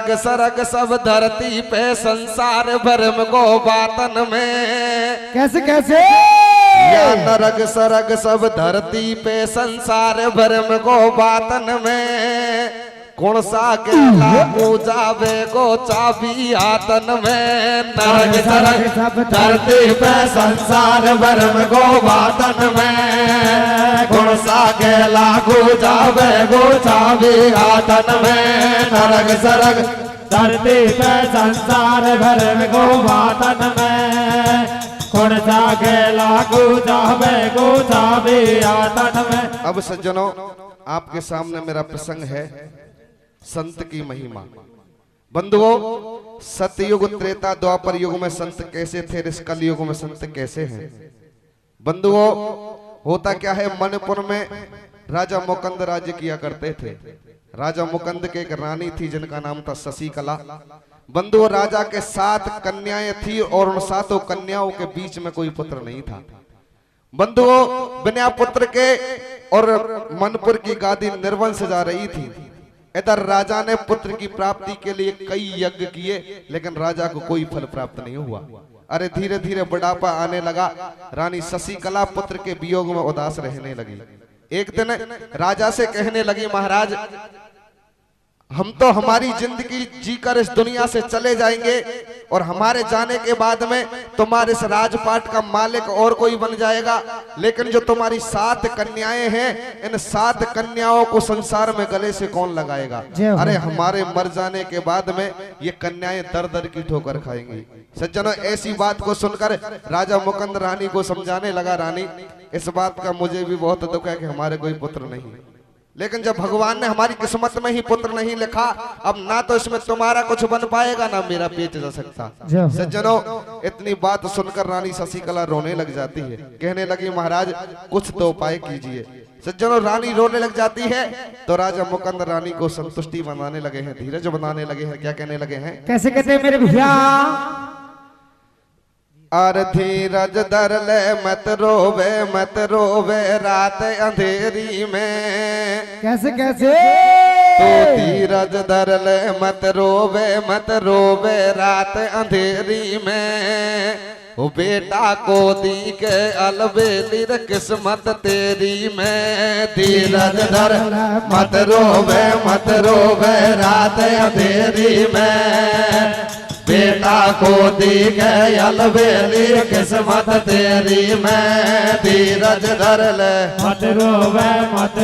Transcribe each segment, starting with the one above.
नरक सरग सब धरती पे संसार भरम को बातन में। कैसे कैसे? या नरक सरग सब धरती पे संसार भरम को बातन में। कौन सा के लागू जावे को चाबी हाथन में। नरक सरग सब धरती पे संसार भरम को बातन में। कौन सा के लागू जावे को चाबी हाथन में। नरक सरग धरती पे संसार भरम को बातन में। कौन सा के लागू जावे को चाबी हाथन में। अब सज्जनों, आपके सामने मेरा प्रसंग है संत की महिमा। बंधुओं, सतयुग त्रेता द्वापर युग में संत कैसे थे, इस कल युग में संत कैसे हैं। बंधुओं, होता क्या है, मणिपुर में राजा मुकंद राज्य किया करते थे। राजा मुकंद के एक रानी थी जिनका नाम था शशिकला। बंधुओं, राजा के 7 कन्याएं थी और उन 7 कन्याओं के बीच में कोई पुत्र नहीं था। बंधुओं, बिना पुत्र के और मणिपुर की गादी निर्वंश जा रही थी। इधर राजा ने पुत्र की प्राप्ति के लिए कई यज्ञ किए, लेकिन राजा को कोई फल प्राप्त नहीं हुआ। अरे धीरे धीरे बुढ़ापा आने लगा। रानी शशिकला पुत्र के वियोग में उदास रहने लगी। एक दिन राजा से कहने लगी, महाराज, हम तो हमारी जिंदगी जीकर इस दुनिया से चले जाएंगे और हमारे जाने के बाद में तुम्हारे इस राजपाट का मालिक और कोई बन जाएगा, लेकिन जो तुम्हारी 7 कन्याएं हैं, इन 7 कन्याओं को संसार में गले से कौन लगाएगा। अरे हमारे मर जाने के बाद में ये कन्याएं दर दर की ठोकर खाएंगी। सज्जनों, ऐसी बात को सुनकर राजा मुकंद रानी को समझाने लगा, रानी, इस बात का मुझे भी बहुत दुख है कि हमारे कोई पुत्र नहीं, लेकिन जब भगवान ने हमारी किस्मत में ही पुत्र नहीं लिखा, अब ना तो इसमें तुम्हारा कुछ बन पाएगा ना मेरा पेट जा सकता। सज्जनों, इतनी बात सुनकर रानी शशिकला रोने लग जाती है। कहने लगी, महाराज, कुछ तो उपाय कीजिए। सज्जनों, रानी रोने लग जाती है तो राजा मुकंद रानी को संतुष्टि बनाने लगे हैं, धीरज बनाने लगे हैं। क्या कहने लगे हैं? कैसे कहते हैं मेरे भैया? और धीरज धर ले मत रोवे रात अंधेरी में। कैसे कैसे? तो धीरज धर ले मत रोवे रात अंधेरी में। ओ बेटा को दी के अलबेली किस्मत तेरी में। धीरज धर मत रोवे रात अंधेरी में। बेटा को दी गई अलबेली किस्मत तेरी में। धीरज धर ले मत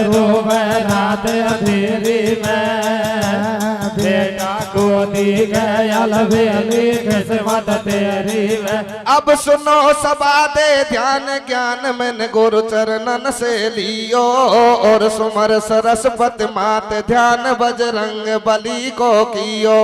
रोवे रात अंधेरी में। बेटा को दी गई अलबेली किस्मत तेरी में। अब सुनो सबा दे ध्यान ज्ञान मैंने गुरु चरणन से लियो। और सुमर सरस्वती मात ध्यान बजरंग बली को कियो।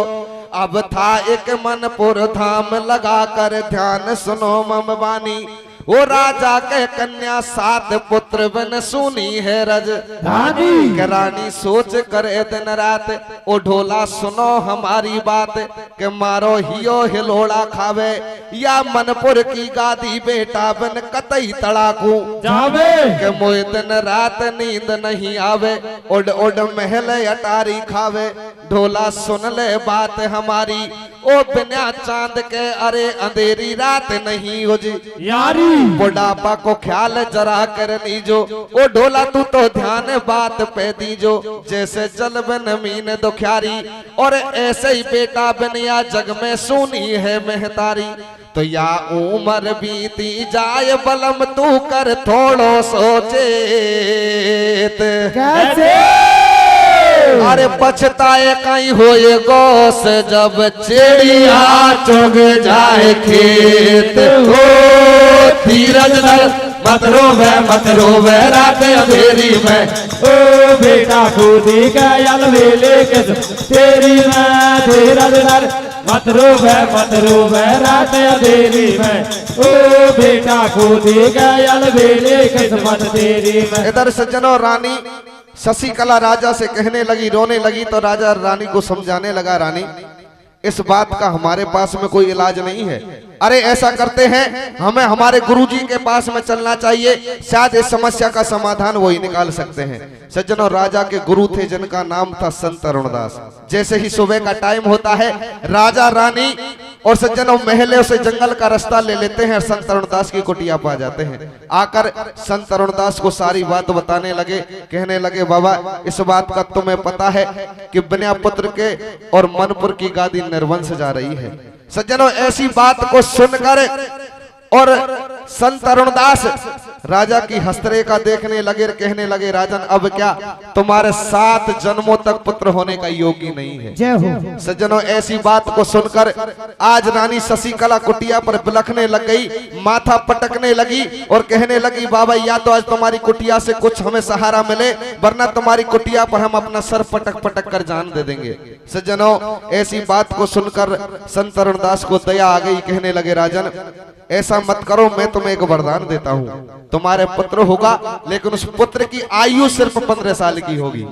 अब था एक मनपुर धाम लगा कर ध्यान सुनो मम बानी। वो राजा के कन्या 7 पुत्र बन सुनी है राजधानी। रानी सोच करे दिन रात, ओ ढोला सुनो हमारी बात। के मारो हियो हिलोड़ा खावे या मनपुर की गादी बेटा बन कतई तड़ाकू जावे। के मोए दिन रात नींद नहीं आवे, उड़ उड़ महल अटारी खावे। ढोला सुन ले बात हमारी, ओ बिना चांद के अरे अंधेरी रात नहीं हो जी यारी। बुढ़ापा को ख्याल जरा कर लीजो। ओ ढोला तू तो ध्यान बात पे दीजो। जैसे जल बन मीन दुखियारी, और ऐसे ही बेटा बन या जग में सुनी है महतारी। तो या उम्र बीती जाए बलम तू कर थोड़ो सोचे। कैसे? अरे पछताए कहीं होए गोस जब चिड़िया चुग जाए खेत। हो धीरज धर मत रोवे रात अंधेरी में। ओ बेटा को दी गई अलबेली किस्मत तेरी में। धीरज धर मत रोवे रात अंधेरी में। ओ बेटा को दी गई अलबेली किस्मत तेरी में। इधर सज्जनों, रानी शशिकला राजा से कहने लगी, रोने लगी। तो राजा रानी को समझाने लगा, रानी, इस बात का हमारे पास में कोई इलाज नहीं है। अरे ऐसा करते हैं, हमें हमारे गुरुजी के पास में चलना चाहिए, शायद इस समस्या का समाधान वही निकाल सकते हैं। सज्जनों, राजा के गुरु थे जिनका नाम था संत अरुणदास। जैसे ही सुबह का टाइम होता है, राजा रानी और सज्जनों महले से जंगल का रास्ता ले लेते हैं और संत अरुणदास की कुटिया पा जाते हैं। आकर संत अरुणदास को सारी बात बताने लगे, कहने लगे, बाबा इस बात का तुम्हें पता है कि बनियापुत्र के और मनपुर की गादी निर्वंश जा रही है। सज्जनों, ऐसी बात को सुनकर और संत अरुणदास राजा की हस्तरेखा देखने लगे, कहने लगे, राजन अब क्या, तुम्हारे 7 जन्मों तक पुत्र होने का योगी नहीं है। जय हो। सज्जनों, ऐसी बात को सुनकर आज रानी शशिकला कुटिया पर बिलखने लग गई, माथा पटकने लगी और कहने लगी, बाबा या तो आज तुम्हारी कुटिया से कुछ हमें सहारा मिले, वरना तुम्हारी कुटिया पर हम अपना सर पटक पटक कर जान दे देंगे। सज्जनों, ऐसी बात को सुनकर संत अरुणदास को दया आ गई, कहने लगे, राजन ऐसा मत करो, मैं तुम्हें एक वरदान देता हूँ, तुम्हारे पुत्र होगा, लेकिन उस पुत्र की आयु सिर्फ 15 साल की होगी।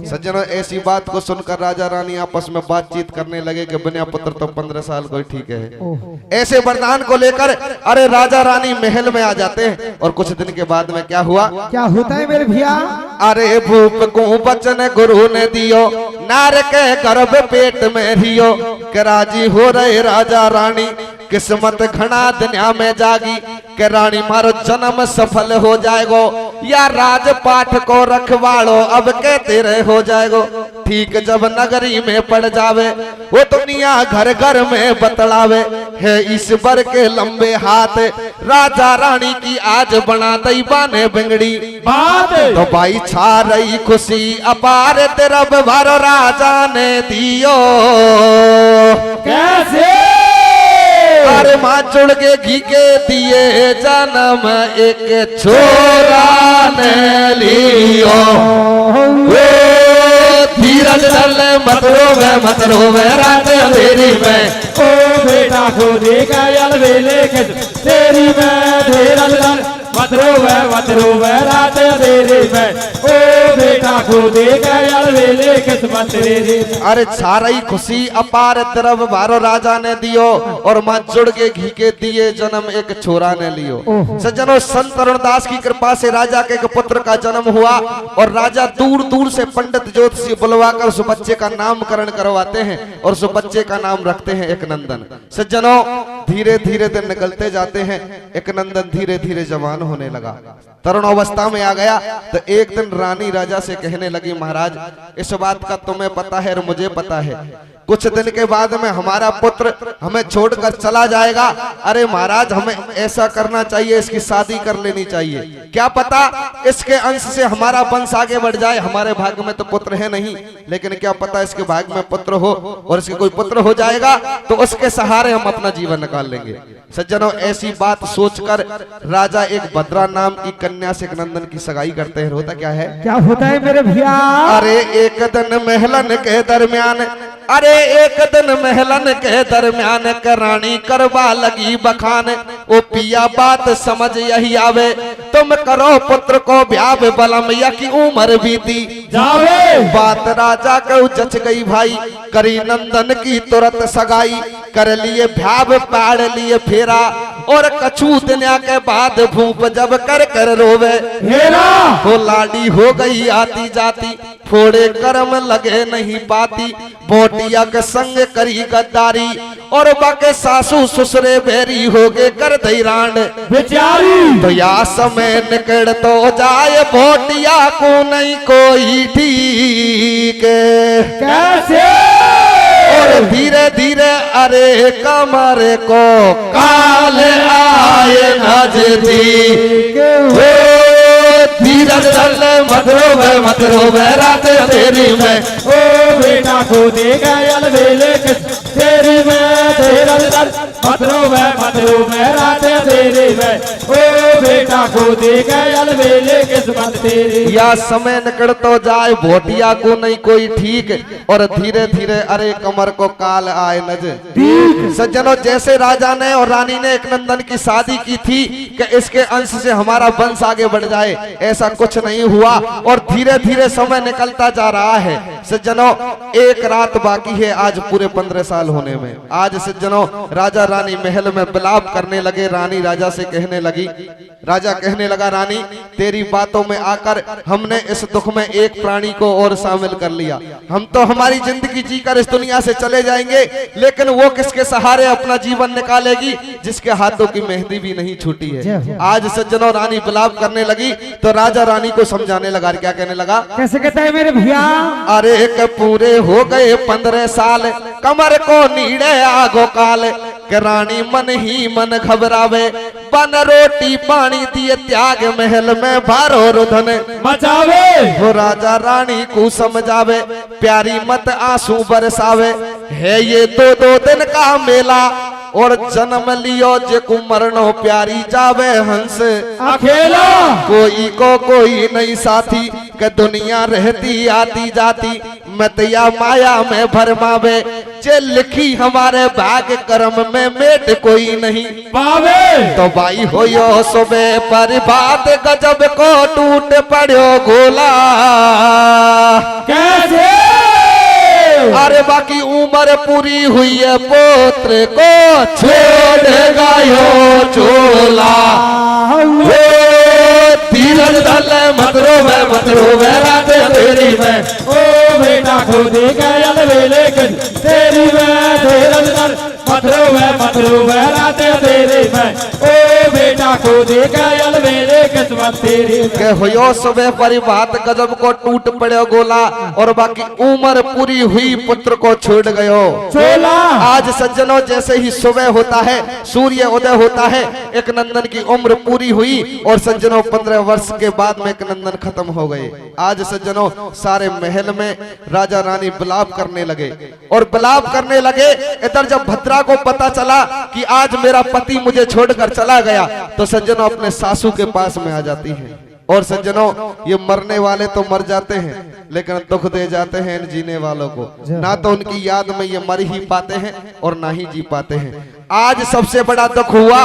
सज्जनों, ऐसी बात को सुनकर राजा रानी आपस में बातचीत करने लगे कि बनिया पुत्र तो 15 साल को ही ठीक है। ऐसे वरदान को लेकर अरे राजा रानी महल में आ जाते हैं और कुछ दिन के बाद में क्या हुआ, क्या होता है मेरे भैया? अरे भूप को बचन गुरु ने दियो, नार के गर्भ पेट में रियो, के राजी हो रहे राजा रानी, किस्मत घना दुनिया में जागी, के रानी मारो जन्म सफल हो जाएगो, या राजपाठ को रखवाड़ो अब के तेरे हो जाएगो। ठीक जब नगरी में पड़ जावे, वो दुनिया घर घर में बतलावे, है ईश्वर के लंबे हाथ, राजा रानी की आज बना दई बाने बिंगड़ी बात। तो भाई छा रही खुशी अपार, तेरा भरो राजा ने दियो। कैसे? अरे माँ जुड़ के घी के दिए जन्म एक छोरा ने लियो, धीरज डल मत रोवे रात अंधेरी में, ओ बेटा को देखा अलबेले के तेरी में, धीरज डल मत रोवे रात अंधेरी में, ओ बेटा को देखा अलबेले किस्मत तेरी। अरे छा रही खुशी अपार, द्रव भारो राजा ने दियो, और माँ जुड़ के घी के दिए जन्म एक छोरा ने लियो। सज्जनों, संत अरुणदास की कृपा से राजा के एक पुत्र का जन्म हुआ और राजा दूर दूर से पंडित ज्योतिषी बुलवाकर उस बच्चे का नामकरण करवाते हैं और उस बच्चे का नाम रखते हैं एक नंदन। सज्जनों, धीरे धीरे दिन निकलते जाते हैं, एक नंदन धीरे धीरे जवान होने लगा, तरुण अवस्था में आ गया। तो एक दिन रानी राजा से कहने लगी, महाराज इस बात का तुम्हें पता है और मुझे पता है, कुछ दिन के बाद में हमारा पुत्र हमें छोड़कर चला जाएगा। अरे महाराज, हमें ऐसा करना चाहिए, इसकी शादी कर लेनी चाहिए, क्या पता इसके अंश से हमारा वंश आगे बढ़ जाए। हमारे भाग्य में तो पुत्र है नहीं, लेकिन क्या पता इसके भाग्य में पुत्र हो, और इसके कोई पुत्र हो जाएगा तो उसके सहारे हम अपना जीवन निकाल लेंगे। सज्जनों, ऐसी बात सोचकर राजा एक भद्रा नाम की कन्या से एक नंदन की सगाई करते हैं। होता क्या है? क्या होता है मेरे भैया? अरे एक दिन महलन के दरमियान, अरे एक दिन महलन के दरमियान, रानी करवा लगी बखान, ओ पिया बात समझ यही आवे, तुम करो पुत्र को ब्याह बलम, या की उम्र बीती जावे। बात राजा को जच गई भाई, करी नंदन की तुरंत सगाई, कर लिए भ्याव पाड़ लिए फेरा, और कछु दुनिया के बाद भूप जब कर कर रोवे हेरा, हो लाडी हो गई आती जाती, फोड़े कर्म लगे नहीं पाती, बोटिया के संग करी गद्दारी, और बाके सासू ससुरे बेरी हो गए कर दई रांड बेचारी। तो या समय निकल तो जाए, बोटिया को नहीं कोई ठीक कैसे? और धीरे धीरे अरे कमर को काल आए नजदीक, धीरज डल मत रोवे रात अंधेरी में, ओ बेटा को देखा अलबेले के तेरी में, धीरज डल मत रोवे रात अंधेरी में, ओ बेटा को देखा अलबेले किस्मत तेरी। या समय निकल तो जाए, भोटिया को नहीं कोई ठीक, और धीरे धीरे अरे कमर को काल आए नजदीक। सज्जनों, जैसे राजा ने और रानी ने एक नंदन की शादी की थी कि इसके अंश से हमारा वंश आगे बढ़ जाए, ऐसा कुछ नहीं हुआ और धीरे धीरे समय निकलता जा रहा है। सज्जनों एक रात बाकी है आज पूरे 15 साल होने में। आज सज्जनों राजा रानी महल में विलाप करने लगे। रानी राजा से कहने लगी, राजा कहने लगा, रानी तेरी बातों में आकर हमने इस दुख में एक प्राणी को और शामिल कर लिया। हम तो हमारी जिंदगी जीकर इस दुनिया से चले जाएंगे, लेकिन वो किसके सहारे अपना जीवन निकालेगी जिसके हाथों की मेहंदी भी नहीं छूटी है। आज सज्जनों रानी विलाप करने लगी तो राजा रानी को समझाने लगा। क्या कहने लगा? कैसे कहता है मेरे भैया? अरे के पूरे हो गए 15 साल, कमर को नीड़े आगो काल, के रानी मन ही मन घबरावे, बन रोटी पानी दिए त्याग महल में भारो रुधन मचावे। वो राजा रानी को समझावे, प्यारी मत आंसू बरसावे, है ये 2-2 दिन का मेला, और जन्म लियो जेकु मरनो प्यारी जावे हंस अकेला। कोई को कोई नहीं साथी, के दुनिया रहती आती जाती, मतिया माया में भरमावे, जे लिखी हमारे भाग्य कर्म में मेट कोई नहीं पावे। तो भाई हो यो सुबह पर बात गजब को टूट पड़ो गोला। कैसे? अरे बाकी उम्र पूरी हुई है, पोत्र को छोड़ेगा यो चोला। धीरज धल मत रोवे रात तेरी में, ओ बेटा खुदी गयल वेले तेरी में, धीरज धर मत रोवे रात तेरी में, ओ बेटा खुदी गयल वेले किस्मत तेरी में। के होयो सुबह परी बात गजब को टूट पड़े गोला, और बाकी उम्र पूरी हुई पुत्र को छोड़ गयो चोला। आज सज्जनों जैसे ही सुबह होता है, सूर्य उदय होता है, एक नंदन की उम्र पूरी हुई, और सज्जनों 15 वर्ष के बाद में एक नंदन खत्म हो गए। आज सज्जनों सारे महल में राजा रानी विलाप करने लगे, और विलाप करने लगे। इधर जब भद्रा को पता चला कि आज मेरा पति मुझे छोड़कर चला गया, तो सज्जनों अपने सासू के पास में आ जाती है। और सज्जनों ये मरने वाले तो मर जाते हैं, लेकिन दुख दे जाते हैं इन जीने वालों को। ना तो उनकी याद में ये मर ही पाते हैं और ना ही जी पाते हैं। आज सबसे बड़ा दुख हुआ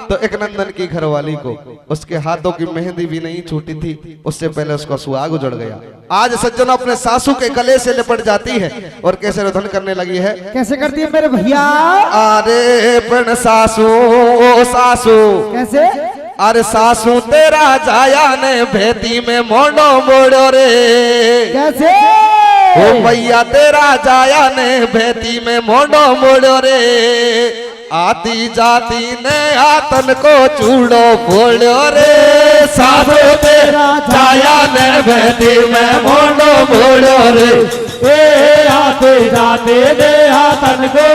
तो एक नंदन की घरवाली को, उसके हाथों की मेहंदी भी नहीं छूटी थी, उससे पहले उसका सुहाग उजड़ गया। आज सज्जनों अपने सासू के गले से लिपट जाती है और कैसे रुदन करने लगी है। कैसे करती है मेरे भैया? अरे पण सासू ओ सासू, कैसे? अरे सासू तेरा जाया ने भेती में मोड़ो मोड़ो रे। कैसे? ओ भैया तेरा जाया ने भेती में मोड़ो मोड़ो रे, आती जाती ने आतन को चूड़ो फोड़ो रे। सासू तेरा जाया ने भेती में मोड़ो मोड़ो रे, ए आते जाते दे आतन को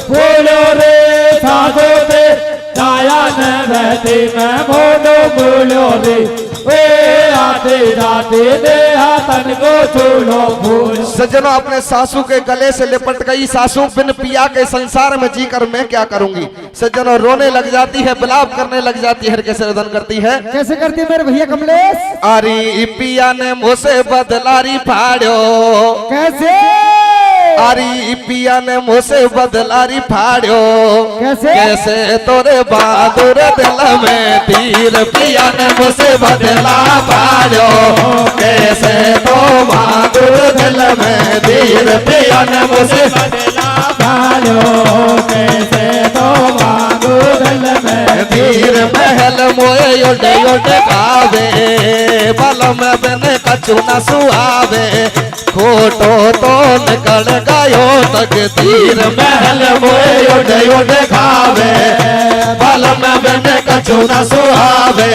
फोड़ो रे। सासू ते जाया न बहती मैं मोड़ो बोलो रे, ए आते जाते दे आतन को छोड़ो फूल। सज्जनों अपने सासू के गले से लिपट गई। सासू बिन पिया के संसार में जीकर मैं क्या करूंगी। सज्जनों रोने लग जाती है, विलाप करने लग जाती है। कैसे रुदन करती है? कैसे करती है मेरे भैया कमलेश? अरे पिया ने मुझसे बदलारी फाड़ो। कैसे? अरे पिया ने मुझसे बदलारी फाड़ो। कैसे? कैसे तोरे बहादुर दिल में तीर, पिया ने मुझसे बदला फाड़ो। कैसे तो बहादुर दिल में तीर, पिया ने मुझसे बदला फाड़ो। कैसे तो बहादुर दिल में तीर, महल मोए उड़े उड़े खावे, बल में बिन कछु न सुहावे, खोटो तो निकल गयो तकदीर। महल मोए उड़े उड़े खावे, बल में बिन कछु न सुहावे,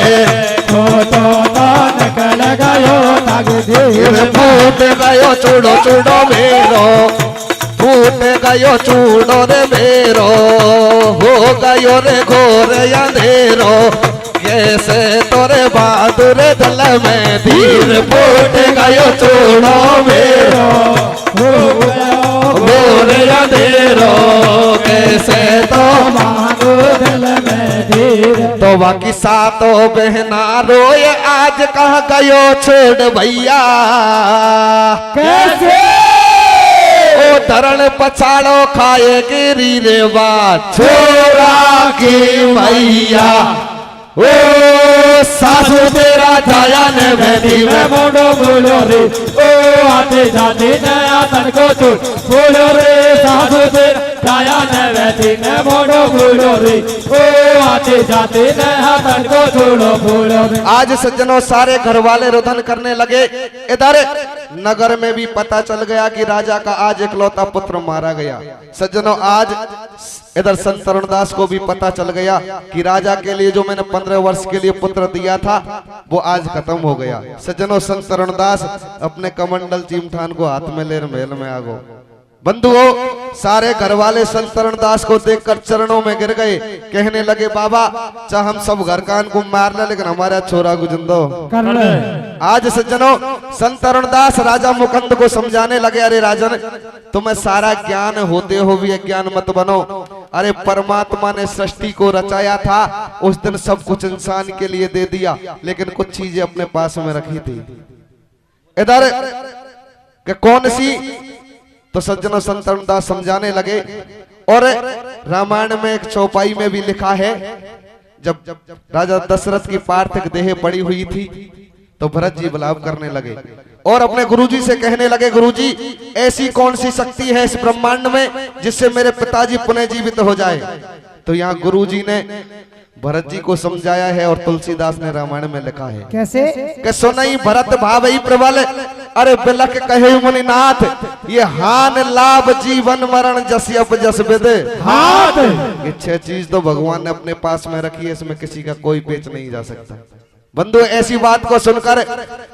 खोटो तो निकल गयो तकदीर। फूट गयो चूड़ो चूड़ो मेरो, फूट गयो चूड़ो रे मेरो, हो गयो रे घोर अंधेरो। कैसे तोरे बहादुर दिल में तीर, फूट गयो चूड़ो मेरो, हो गयो घोर अंधेरो। कैसे तो बहादुर दिल में तीर। तो बाकी सातों बहना रोए, आज कहाँ गयो छोड़ भैया। कैसे? ओ धरण पछाड़ो खाए गिरी रे बात छोरा की मैया। ओ सासू तेरा जाया ने भेदी में मोड़ो बोलो रे, ओ आते जाते नया तन को छोड़ बोलो रे साधु तेरा छाया न वैसे न मोड़ो बोलो रे ओ आते जाते नया तन को छोड़ो बोलो रे। आज सज्जनों सारे घर वाले रुदन करने लगे। इधर नगर में भी पता चल गया कि राजा का आज इकलौता पुत्र मारा गया। सज्जनों आज इधर संत तरुणदास को भी पता चल गया कि राजा के लिए जो मैंने 15 वर्ष के लिए पुत्र दिया था वो आज खत्म हो गया। सज्जनों संत तरुणदास अपने कमंडल चिमठान को हाथ में ले महल में आ गो। बंधुओं सारे घर वाले संत तरुणदास को देखकर चरणों में गिर गए, कहने लगे बाबा चाहे हम सब घर कान को मार ले लेकिन हमारा छोरा को जिंदो कर ले। आज सज्जनों संत तरुणदास राजा मुकुंद को समझाने लगे, अरे राजन तुम्हें सारा ज्ञान होते हो भी अज्ञान मत बनो। अरे परमात्मा ने सृष्टि को रचाया था, उस दिन सब कुछ इंसान के लिए दे दिया लेकिन कुछ चीजें अपने पास में रखी थी। इधर कौन सी? तो सज्जनों संत तरुणदास समझाने लगे। और रामायण में एक चौपाई में भी लिखा है, जब राजा दशरथ की पार्थिव देह पड़ी हुई थी तो भरत जी विलाप करने लगे और अपने गुरुजी से कहने लगे, गुरुजी ऐसी कौन सी शक्ति है इस ब्रह्मांड में जिससे मेरे पिताजी पुनः जीवित हो जाए। तो यहाँ गुरुजी ने भरत जी को समझाया है और तुलसीदास ने रामायण में लिखा है कैसे कि सुनई भरत भावई प्रबल, अरे बिलक कहे मुनिनाथ, ये हान लाभ जीवन मरण जस अप जस विद हाथ। ये 6 चीज तो भगवान ने अपने पास में रखी है, इसमें किसी का कोई पेच नहीं जा सकता। बंधु ऐसी बात को सुनकर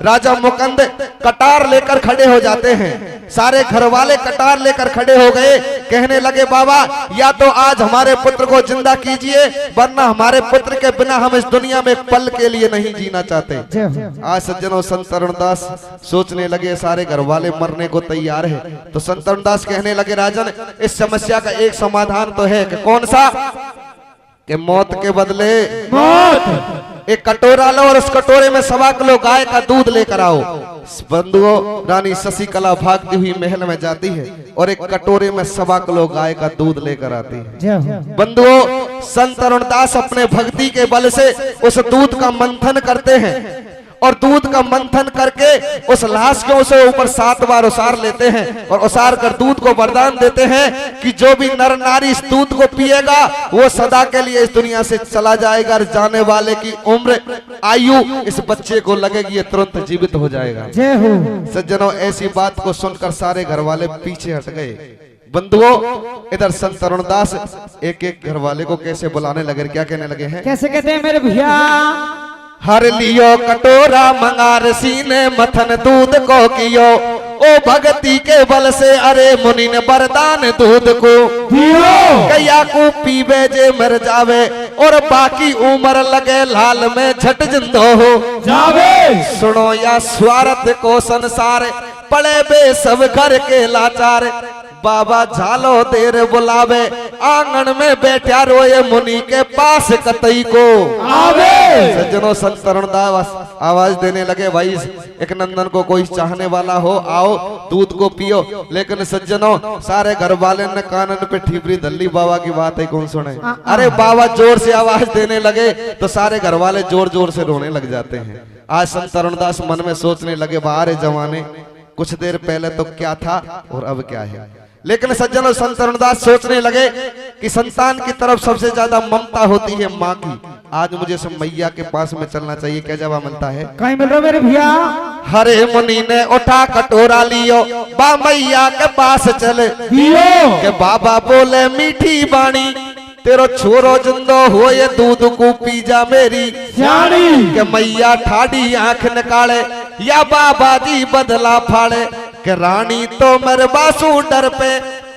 राजा मुकुंद कटार लेकर खड़े हो जाते हैं। सारे घर वाले कटार लेकर खड़े हो गए, कहने लगे बाबा या तो आज हमारे पुत्र को जिंदा कीजिए वरना हमारे पुत्र के बिना हम इस दुनिया में पल के लिए नहीं जीना चाहते। आज सज्जनों संत तरुणदास सोचने लगे सारे घर वाले मरने को तैयार है। तो संत तरुणदास कहने लगे राजन इस समस्या का एक समाधान तो है कि कौन सा? कि मौत के बदले मौत। एक कटोरा लो और उस कटोरे में 1.25 किलो गाय का दूध लेकर आओ। बंधुओं रानी शशिकला भागती हुई महल में जाती है और एक कटोरे में 1.25 किलो गाय का दूध लेकर आती है। बंधुओं संत तरुणदास अपने भक्ति के बल से उस दूध का मंथन करते हैं और दूध का मंथन करके उस लाश के उसे ऊपर 7 बार उसार लेते हैं और उसार कर दूध को वरदान देते हैं कि जो भी नर नारी इस दूध को पिएगा वो सदा के लिए इस दुनिया से चला जाएगा और जाने वाले की उम्र आयु इस बच्चे को लगेगी ये तुरंत जीवित हो जाएगा। जय हो। सज्जनों ऐसी बात को सुनकर सारे घर वाले पीछे हट गए। बंधुओं इधर संत तरुणदास एक एक घर वाले को कैसे बुलाने लगे, क्या कहने लगे हैं? कैसे कहते हैं मेरे भैया? हर लियो कटोरा मंगार सीने मथन दूध को कियो, ओ भक्ति के बल से अरे मुनि ने वरदान दूध को कया को पीवे जे मर जावे और बाकी उम्र लगे लाल में झट जिंदो हो जावे। सुनो या स्वार्थ को संसार पड़े बे सब घर के लाचार, बाबा झालो देर बुलावे आंगन में बैठा रोए मुनि के पास कतई को आवे। सज्जनों संत तरुणदास आवाज देने लगे, भाई एक नंदन को कोई चाहने वाला हो आओ दूध को पियो। लेकिन सज्जनों सारे घर वाले ने कानन पे ठीपरी दल्ली, बाबा की बात है कौन सुने। अरे बाबा जोर से आवाज देने लगे तो सारे घर वाले जोर जोर से रोने लग जाते हैं। आज संत तरुणदास मन में सोचने लगे बाहर जमाने कुछ देर पहले तो क्या था और अब क्या है। लेकिन सज्जनों संत तरुणदास सोचने लगे कि संतान की तरफ सबसे ज्यादा ममता होती है माँ की। आज मुझे सब मैया के पास में चलना चाहिए। क्या जवाब मिलता है? कहीं मिल रहा मेरे भैया? हरे मुनि ने उठा कटोरा लियो बा मैया के पास चले पियो। के बाबा बोले मीठी बाणी तेरो छोरो जिंदो हो ये दूध को पी जा मेरी जानी। के मैया ठाड़ी आंख निकाले या बाबा जी बदला फाड़े के रानी तो मर बासु डर पे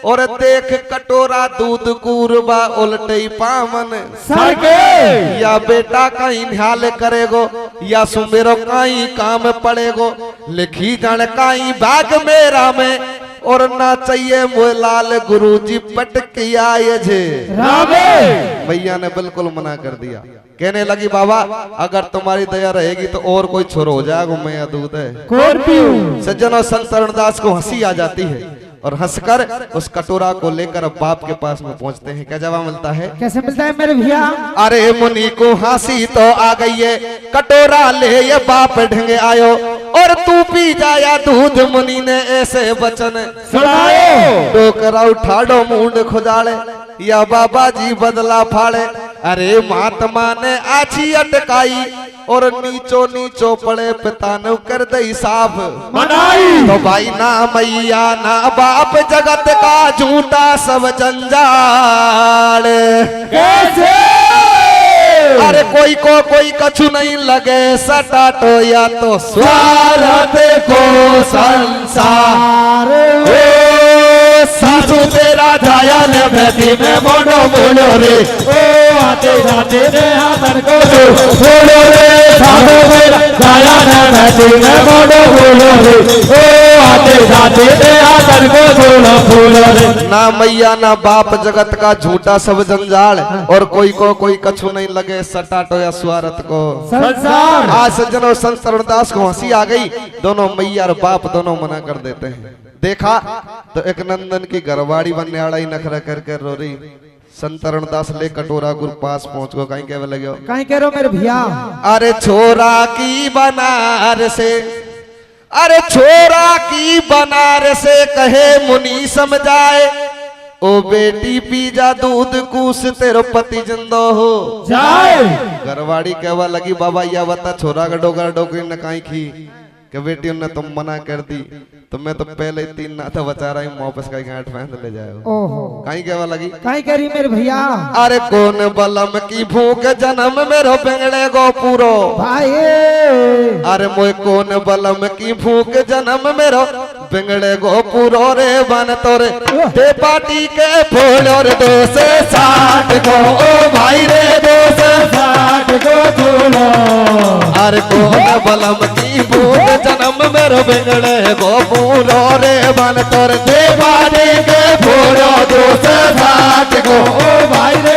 और देख कटोरा दूध कूरबा उल्टे पावन सरके या बेटा कहीं ध्यान करेगो या सुमेरो कहीं काम पड़ेगो लिखी जान कहीं भाग मेरा में और ना चाहिए मोह लाल गुरुजी पटकिया ये जे रामे। भैया ने बिल्कुल मना कर दिया। कहने लगी बाबा अगर तुम्हारी दया रहेगी तो और कोई छोरो हो जाएगा, मैं दूध है। सज्जनों संत तरुणदास को हंसी आ जाती है और हंसकर उस कटोरा को लेकर बाप के पास में पहुंचते हैं। क्या जवाब मिलता है? कैसे मिलता है मेरे भैया? अरे मुनि को हंसी तो आ गई है, कटोरा ले ये बाप ढंगे आयो और तू पी जाया दूध। मुनि ने ऐसे वचन सुनायो। डोकरा उठाड़ो मुंड खुदाड़े या बाबा जी बदला फाड़े। अरे महात्मा ने आछी अटकाई और नीचो नीचो पड़े पिता ने कर दई साफ मनाई। तो भाई ना मैया ना बाप जगत का झूठा सब जंजाल। कैसे? अरे कोई को कोई कछु नहीं लगे सटाटो या तो स्वार्थ को संसार। सासू तेरा जाया ने बेटी में बोलो बोलो रे। ओ आते जाते रे हाथन को बोलो रे। साधु मेरा जाया ने बेटी में बोलो बोलो रे। ओ आते जाते रे हाथन को बोलो रे। ना मैया ना बाप जगत का झूठा सब जंजाल। और कोई को कोई कछु नहीं लगे सटाटो या स्वार्थ को संसार। आज सज्जनों संत तरुणदास को हंसी आ गई। दोनों मैया और बाप दोनों मना कर देते हैं। देखा तो एक नंदन की घरवाड़ी बनने आड़ा ही नखरा कर कर रो रही। संत तरुणदास ले कटोरा गुरु पास पहुंच गो। कहीं कहवे लगे कहीं कह रहे हो मेरे भैया। अरे छोरा की बनार से, अरे छोरा की बनार से कहे मुनि समझाए। ओ बेटी पी जा दूध कूस तेरो पति जिंदो हो जाए। घरवाड़ी कहवा लगी बाबा या बता छोरा का डोगर डोकरी न काई खी कि बेटी उन्हें तुम मना कर दी। तो मैं तो पहले ही 3 नाथा बचा रहा हूँ वापस का गांठ बांध ले जाओ। ओहो कहीं कहवा लगी कहीं कह रही मेरे भैया। अरे कौन बलम की भूख जन्म मेरो बेंगड़े गो पूरो भाई। अरे मोय कौन बलम की भूख जन्म मेरो बेंगड़े गो पूरो रे बन तोरे दे पाटी के फोड़ो रे 2 से 60 को। ओ भाई रे 2 से 60 को बोलो। अरे कौन बलम की भूख जन्म मेरो बेंगड़े गो पूरो रे बन तोरे दे पाटी के फोड़ो 2 से 60 को। ओ भाई रे